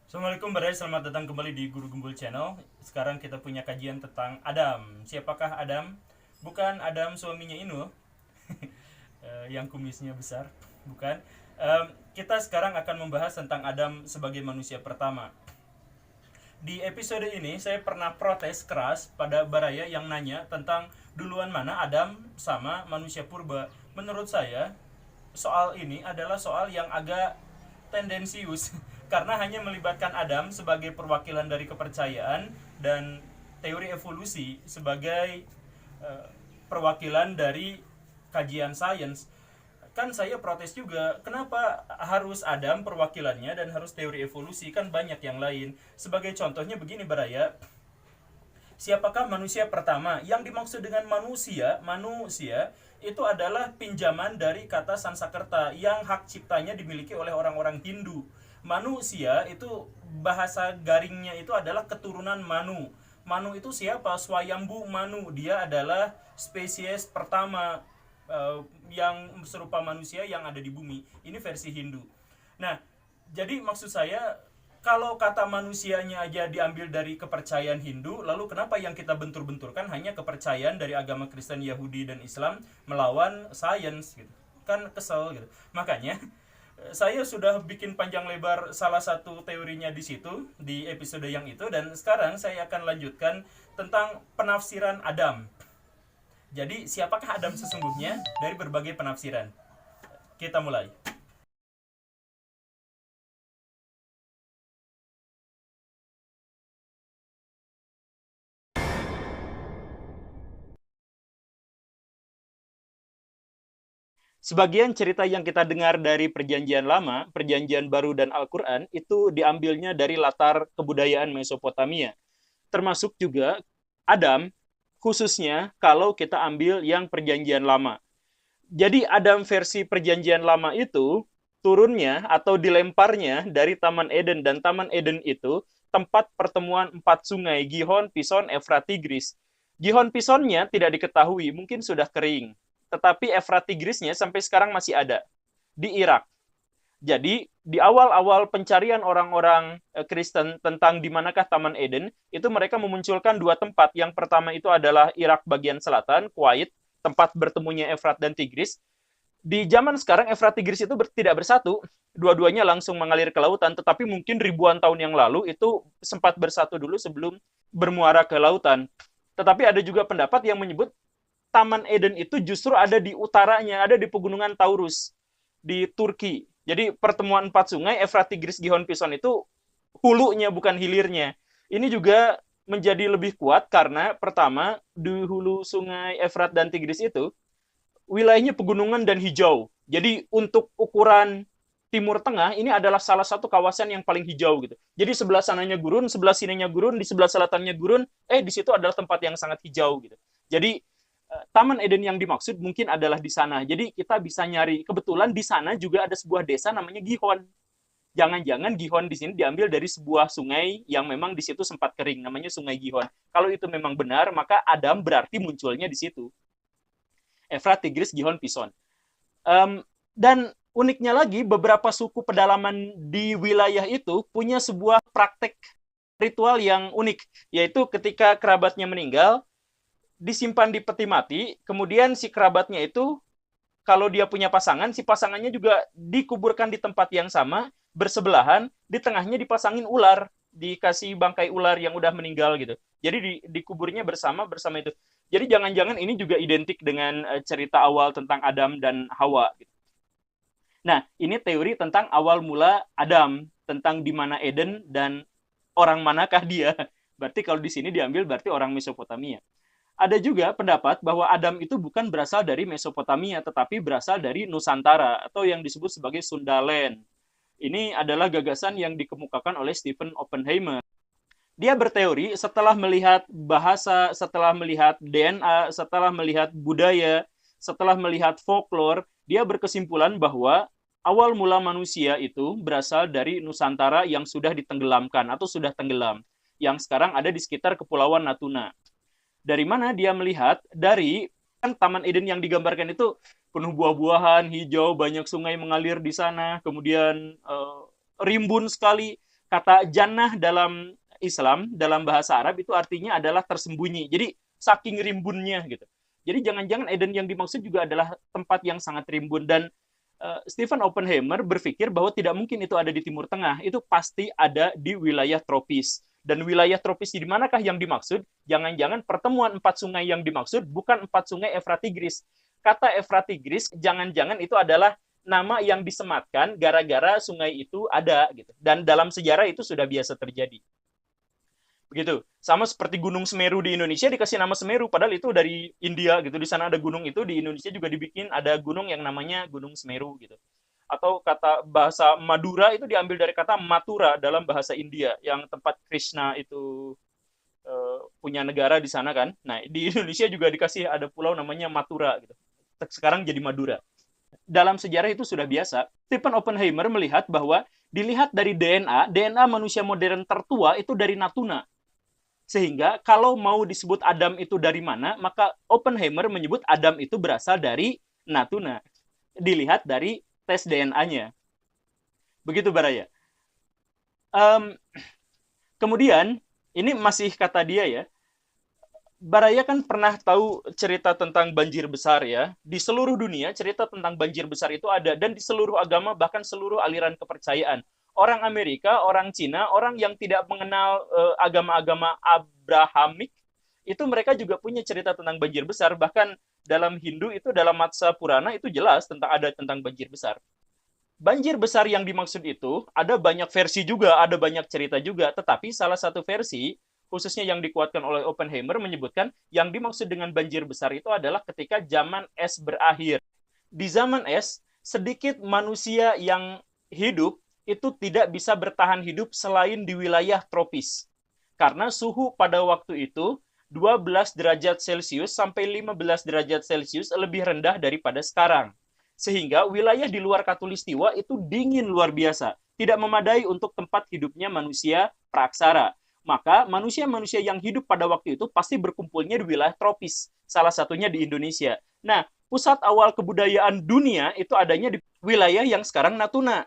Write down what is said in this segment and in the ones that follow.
Assalamualaikum Barai, selamat datang kembali di Guru Gembul Channel. Sekarang kita punya kajian tentang Adam. Siapakah Adam? Bukan Adam suaminya Inul, yang kumisnya besar. Bukan. Kita sekarang akan membahas tentang Adam sebagai manusia pertama. Di episode ini saya pernah protes keras pada Baraya yang nanya tentang duluan mana Adam sama manusia purba. Menurut saya, soal ini adalah soal yang agak tendensius karena hanya melibatkan Adam sebagai perwakilan dari kepercayaan dan teori evolusi sebagai perwakilan dari kajian sains. Kan saya protes juga, kenapa harus Adam perwakilannya dan harus teori evolusi, kan banyak yang lain. Sebagai contohnya begini Baraya, siapakah manusia pertama? Yang dimaksud dengan manusia itu adalah pinjaman dari kata Sansakerta yang hak ciptanya dimiliki oleh orang-orang Hindu. Manusia itu bahasa garingnya itu adalah keturunan Manu. Manu itu siapa? Swayambu Manu. Dia adalah spesies pertama yang serupa manusia yang ada di bumi. Ini versi Hindu. Nah, jadi maksud saya, kalau kata manusianya aja diambil dari kepercayaan Hindu, lalu kenapa yang kita bentur-benturkan hanya kepercayaan dari agama Kristen, Yahudi, dan Islam melawan sains gitu? Kan kesel gitu. Makanya saya sudah bikin panjang lebar salah satu teorinya di situ di episode yang itu, dan sekarang saya akan lanjutkan tentang penafsiran Adam. Jadi siapakah Adam sesungguhnya dari berbagai penafsiran? Kita mulai. Sebagian cerita yang kita dengar dari Perjanjian Lama, Perjanjian Baru, dan Al-Quran itu diambilnya dari latar kebudayaan Mesopotamia. Termasuk juga Adam, khususnya kalau kita ambil yang Perjanjian Lama. Jadi Adam versi Perjanjian Lama itu turunnya atau dilemparnya dari Taman Eden, dan Taman Eden itu tempat pertemuan empat sungai, Gihon, Pison, Efrat, Tigris. Gihon Pisonnya tidak diketahui, mungkin sudah kering. Tetapi Efrat Tigrisnya sampai sekarang masih ada di Irak. Jadi di awal-awal pencarian orang-orang Kristen tentang di manakah Taman Eden, itu mereka memunculkan dua tempat. Yang pertama itu adalah Irak bagian selatan, Kuwait, tempat bertemunya Efrat dan Tigris. Di zaman sekarang Efrat Tigris itu tidak bersatu, dua-duanya langsung mengalir ke lautan, tetapi mungkin ribuan tahun yang lalu itu sempat bersatu dulu sebelum bermuara ke lautan. Tetapi ada juga pendapat yang menyebut Taman Eden itu justru ada di utaranya, ada di pegunungan Taurus, di Turki. Jadi pertemuan empat sungai, Efrat, Tigris, Gihon, Pison itu hulunya bukan hilirnya. Ini juga menjadi lebih kuat karena pertama, di hulu sungai Efrat dan Tigris itu, wilayahnya pegunungan dan hijau. Jadi untuk ukuran Timur Tengah, ini adalah salah satu kawasan yang paling hijau gitu. Jadi sebelah sananya gurun, sebelah sininya gurun, di sebelah selatannya gurun, di situ adalah tempat yang sangat hijau gitu. Jadi Taman Eden yang dimaksud mungkin adalah di sana. Jadi kita bisa nyari. Kebetulan di sana juga ada sebuah desa namanya Gihon. Jangan-jangan Gihon di sini diambil dari sebuah sungai yang memang di situ sempat kering, namanya Sungai Gihon. Kalau itu memang benar, maka Adam berarti munculnya di situ. Efrat, Tigris, Gihon, Pison. Dan uniknya lagi, beberapa suku pedalaman di wilayah itu punya sebuah praktek ritual yang unik, yaitu ketika kerabatnya meninggal, disimpan di peti mati, kemudian si kerabatnya itu kalau dia punya pasangan, si pasangannya juga dikuburkan di tempat yang sama, bersebelahan, di tengahnya dipasangin ular, dikasih bangkai ular yang udah meninggal gitu. Jadi dikuburnya bersama itu. Jadi jangan-jangan ini juga identik dengan cerita awal tentang Adam dan Hawa gitu. Nah, ini teori tentang awal mula Adam, tentang di mana Eden dan orang manakah dia. Berarti kalau di sini diambil berarti orang Mesopotamia. Ada juga pendapat bahwa Adam itu bukan berasal dari Mesopotamia, tetapi berasal dari Nusantara atau yang disebut sebagai Sundaland. Ini adalah gagasan yang dikemukakan oleh Stephen Oppenheimer. Dia berteori setelah melihat bahasa, setelah melihat DNA, setelah melihat budaya, setelah melihat folklore, dia berkesimpulan bahwa awal mula manusia itu berasal dari Nusantara yang sudah ditenggelamkan atau sudah tenggelam, yang sekarang ada di sekitar Kepulauan Natuna. Dari mana dia melihat? Dari kan Taman Eden yang digambarkan itu penuh buah-buahan, hijau, banyak sungai mengalir di sana, kemudian rimbun sekali. Kata jannah dalam Islam, dalam bahasa Arab itu artinya adalah tersembunyi. Jadi saking rimbunnya gitu. Jadi jangan-jangan Eden yang dimaksud juga adalah tempat yang sangat rimbun. Dan Stephen Oppenheimer berpikir bahwa tidak mungkin itu ada di Timur Tengah, itu pasti ada di wilayah tropis. Dan wilayah tropis di manakah yang dimaksud? Jangan-jangan pertemuan 4 sungai yang dimaksud bukan 4 sungai Efrat Tigris. Kata Efrat Tigris, jangan-jangan itu adalah nama yang disematkan gara-gara sungai itu ada gitu. Dan dalam sejarah itu sudah biasa terjadi. Begitu. Sama seperti Gunung Semeru di Indonesia dikasih nama Semeru, padahal itu dari India gitu. Di sana ada gunung itu, di Indonesia juga dibikin ada gunung yang namanya Gunung Semeru gitu. Atau kata bahasa Madura itu diambil dari kata Mathura dalam bahasa India, yang tempat Krishna itu punya negara di sana kan. Nah, di Indonesia juga dikasih ada pulau namanya Mathura gitu. Sekarang jadi Madura. Dalam sejarah itu sudah biasa. Stephen Oppenheimer melihat bahwa dilihat dari DNA manusia modern tertua itu dari Natuna. Sehingga kalau mau disebut Adam itu dari mana, maka Oppenheimer menyebut Adam itu berasal dari Natuna. Dilihat dari tes DNA-nya. Begitu, Baraya. Kemudian, ini masih kata dia ya, Baraya kan pernah tahu cerita tentang banjir besar ya. Di seluruh dunia cerita tentang banjir besar itu ada, dan di seluruh agama, bahkan seluruh aliran kepercayaan. Orang Amerika, orang Cina, orang yang tidak mengenal agama-agama Abrahamik, itu mereka juga punya cerita tentang banjir besar. Bahkan dalam Hindu itu, dalam Matsya Purana itu jelas ada tentang banjir besar. Banjir besar yang dimaksud itu ada banyak versi juga, ada banyak cerita juga, tetapi salah satu versi khususnya yang dikuatkan oleh Oppenheimer menyebutkan yang dimaksud dengan banjir besar itu adalah ketika zaman es berakhir. Di zaman es, sedikit manusia yang hidup itu tidak bisa bertahan hidup selain di wilayah tropis. Karena suhu pada waktu itu 12 derajat Celcius sampai 15 derajat Celcius lebih rendah daripada sekarang. Sehingga wilayah di luar Katulistiwa itu dingin luar biasa, tidak memadai untuk tempat hidupnya manusia praaksara. Maka manusia-manusia yang hidup pada waktu itu pasti berkumpulnya di wilayah tropis, salah satunya di Indonesia. Nah, pusat awal kebudayaan dunia itu adanya di wilayah yang sekarang Natuna.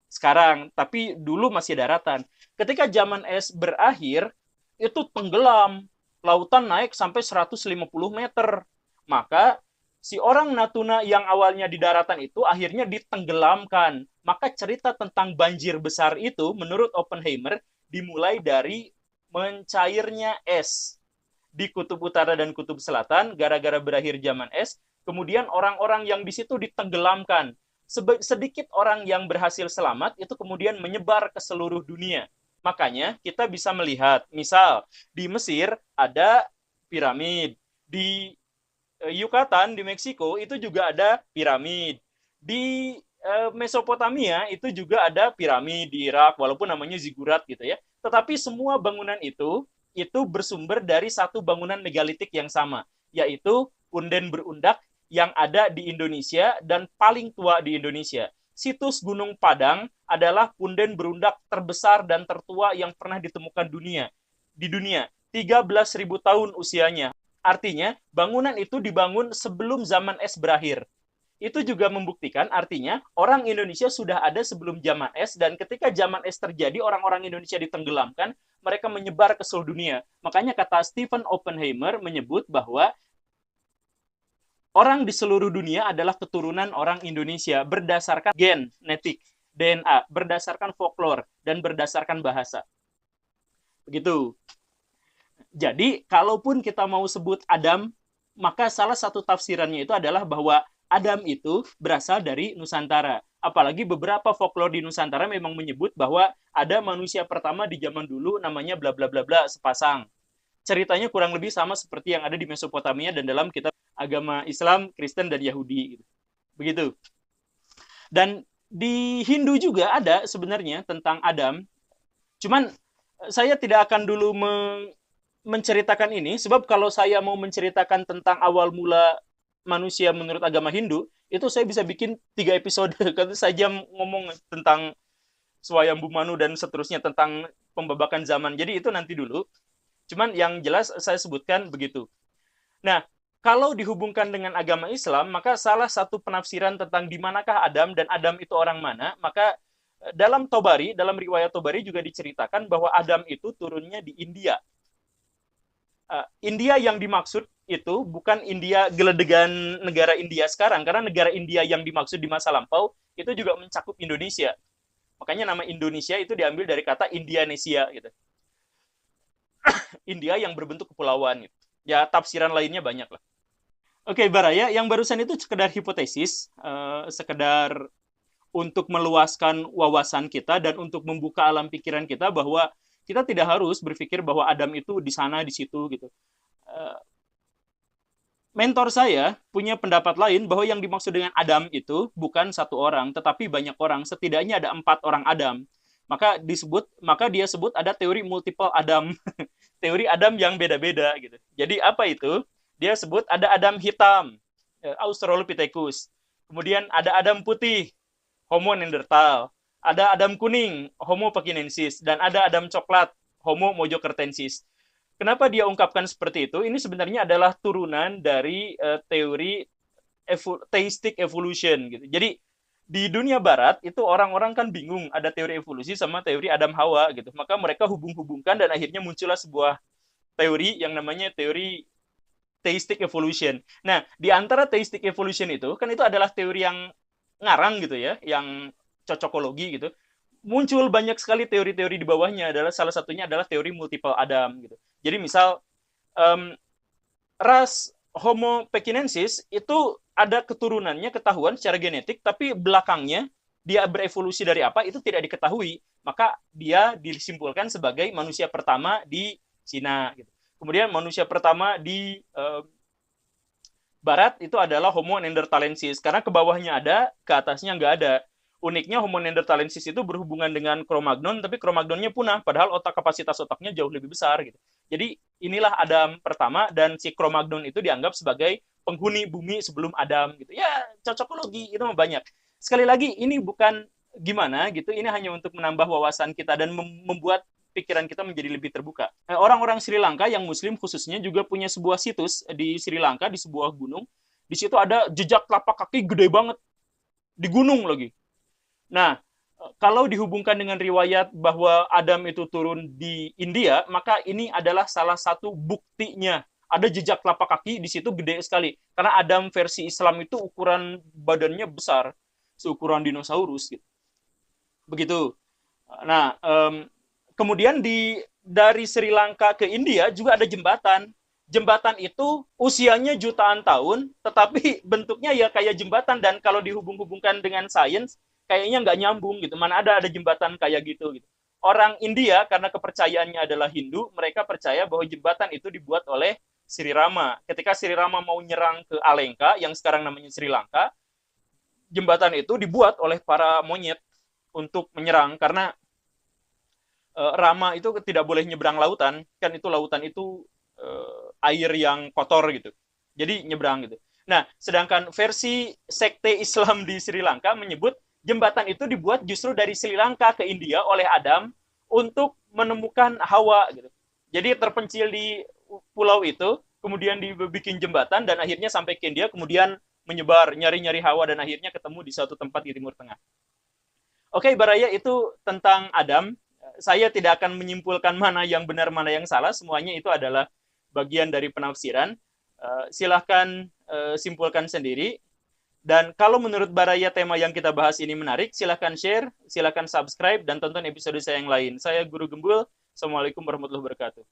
Sekarang, tapi dulu masih daratan. Ketika zaman es berakhir, itu tenggelam. Lautan naik sampai 150 meter. Maka si orang Natuna yang awalnya di daratan itu akhirnya ditenggelamkan. Maka cerita tentang banjir besar itu menurut Oppenheimer dimulai dari mencairnya es di kutub utara dan kutub selatan gara-gara berakhir zaman es. Kemudian orang-orang yang di situ ditenggelamkan. Sedikit orang yang berhasil selamat itu kemudian menyebar ke seluruh dunia. Makanya kita bisa melihat, misal di Mesir ada piramid, di Yucatan di Meksiko itu juga ada piramid. Di Mesopotamia itu juga ada piramid di Irak, walaupun namanya zigurat gitu ya. Tetapi semua bangunan itu bersumber dari satu bangunan megalitik yang sama, yaitu punden berundak yang ada di Indonesia dan paling tua di Indonesia. Situs Gunung Padang adalah punden berundak terbesar dan tertua yang pernah ditemukan di dunia. 13.000 tahun usianya. Artinya, bangunan itu dibangun sebelum zaman es berakhir. Itu juga membuktikan artinya orang Indonesia sudah ada sebelum zaman es, dan ketika zaman es terjadi, orang-orang Indonesia ditenggelamkan, mereka menyebar ke seluruh dunia. Makanya kata Stephen Oppenheimer menyebut bahwa orang di seluruh dunia adalah keturunan orang Indonesia berdasarkan genetik, DNA, berdasarkan folklore, dan berdasarkan bahasa. Begitu. Jadi, kalaupun kita mau sebut Adam, maka salah satu tafsirannya itu adalah bahwa Adam itu berasal dari Nusantara. Apalagi beberapa folklore di Nusantara memang menyebut bahwa ada manusia pertama di zaman dulu namanya bla bla bla bla sepasang. Ceritanya kurang lebih sama seperti yang ada di Mesopotamia dan dalam kitab agama Islam, Kristen, dan Yahudi. Begitu. Dan di Hindu juga ada sebenarnya tentang Adam. Cuman saya tidak akan dulu menceritakan ini, sebab kalau saya mau menceritakan tentang awal mula manusia menurut agama Hindu, itu saya bisa bikin 3 episode. Karena saya ngomong tentang Swayambhu Manu dan seterusnya, tentang pembabakan zaman. Jadi itu nanti dulu. Cuman yang jelas saya sebutkan begitu. Nah, kalau dihubungkan dengan agama Islam, maka salah satu penafsiran tentang di manakah Adam dan Adam itu orang mana, maka Dalam riwayat Tobari juga diceritakan bahwa Adam itu turunnya di India. India yang dimaksud itu bukan India geledegan negara India sekarang, karena negara India yang dimaksud di masa lampau itu juga mencakup Indonesia. Makanya nama Indonesia itu diambil dari kata Indianesia gitu. India yang berbentuk kepulauan gitu. Ya tafsiran lainnya banyak lah. Oke, Baraya, yang barusan itu sekedar hipotesis, sekedar untuk meluaskan wawasan kita dan untuk membuka alam pikiran kita bahwa kita tidak harus berpikir bahwa Adam itu di sana di situ gitu. Mentor saya punya pendapat lain bahwa yang dimaksud dengan Adam itu bukan satu orang, tetapi banyak orang. Setidaknya ada 4 orang Adam. Maka dia sebut ada teori multiple Adam, teori Adam yang beda-beda gitu. Jadi apa itu? Dia sebut ada Adam hitam, Australopithecus. Kemudian ada Adam putih, Homo neanderthal. Ada Adam kuning, Homo pakinensis, dan ada Adam coklat, Homo mojokertensis. Kenapa dia ungkapkan seperti itu? Ini sebenarnya adalah turunan dari teori theistic evolution gitu. Jadi di dunia barat itu orang-orang kan bingung ada teori evolusi sama teori Adam Hawa gitu. Maka mereka hubung-hubungkan dan akhirnya muncullah sebuah teori yang namanya teori theistic evolution. Nah, di antara theistic evolution itu kan itu adalah teori yang ngarang gitu ya, yang cocokologi gitu. Muncul banyak sekali teori-teori di bawahnya, adalah salah satunya adalah teori multiple Adam gitu. Jadi misal um, ras Homo pekinensis itu ada keturunannya ketahuan secara genetik, tapi belakangnya dia berevolusi dari apa itu tidak diketahui. Maka dia disimpulkan sebagai manusia pertama di Cina. Gitu. Kemudian manusia pertama di Barat itu adalah Homo neanderthalensis, karena ke bawahnya ada, ke atasnya nggak ada. Uniknya Homo neanderthalensis itu berhubungan dengan Cro-Magnon, tapi Cro-Magnonnya punah, padahal kapasitas otaknya jauh lebih besar. Gitu. Jadi inilah Adam pertama, dan si Cro-Magnon itu dianggap sebagai penghuni bumi sebelum Adam. Gitu. Ya, cocokologi itu banyak. Sekali lagi, ini bukan gimana gitu, ini hanya untuk menambah wawasan kita dan membuat pikiran kita menjadi lebih terbuka. Orang-orang Sri Lanka yang Muslim khususnya juga punya sebuah situs di Sri Lanka, di sebuah gunung. Di situ ada jejak telapak kaki gede banget di gunung lagi. Nah, kalau dihubungkan dengan riwayat bahwa Adam itu turun di India, maka ini adalah salah satu buktinya. Ada jejak telapak kaki di situ gede sekali. Karena Adam versi Islam itu ukuran badannya besar, seukuran dinosaurus gitu. Begitu. Nah, kemudian dari Sri Lanka ke India juga ada jembatan. Jembatan itu usianya jutaan tahun, tetapi bentuknya ya kayak jembatan, dan kalau dihubung-hubungkan dengan sains, kayaknya nggak nyambung gitu. Mana ada jembatan kayak gitu. Orang India karena kepercayaannya adalah Hindu, mereka percaya bahwa jembatan itu dibuat oleh Sri Rama. Ketika Sri Rama mau nyerang ke Alengka, yang sekarang namanya Sri Lanka, jembatan itu dibuat oleh para monyet untuk menyerang, karena Rama itu tidak boleh nyebrang lautan, kan itu lautan itu air yang kotor gitu. Jadi nyebrang gitu. Nah, sedangkan versi sekte Islam di Sri Lanka menyebut jembatan itu dibuat justru dari Sri Lanka ke India oleh Adam untuk menemukan Hawa gitu. Jadi terpencil di pulau itu, kemudian dibikin jembatan dan akhirnya sampai ke India, kemudian menyebar nyari-nyari Hawa dan akhirnya ketemu di suatu tempat di Timur Tengah. Oke, Baraya, itu tentang Adam. Saya tidak akan menyimpulkan mana yang benar, mana yang salah. Semuanya itu adalah bagian dari penafsiran. Silahkan simpulkan sendiri. Dan kalau menurut Baraya tema yang kita bahas ini menarik, silahkan share, silahkan subscribe, dan tonton episode saya yang lain. Saya Guru Gembul. Assalamualaikum warahmatullahi wabarakatuh.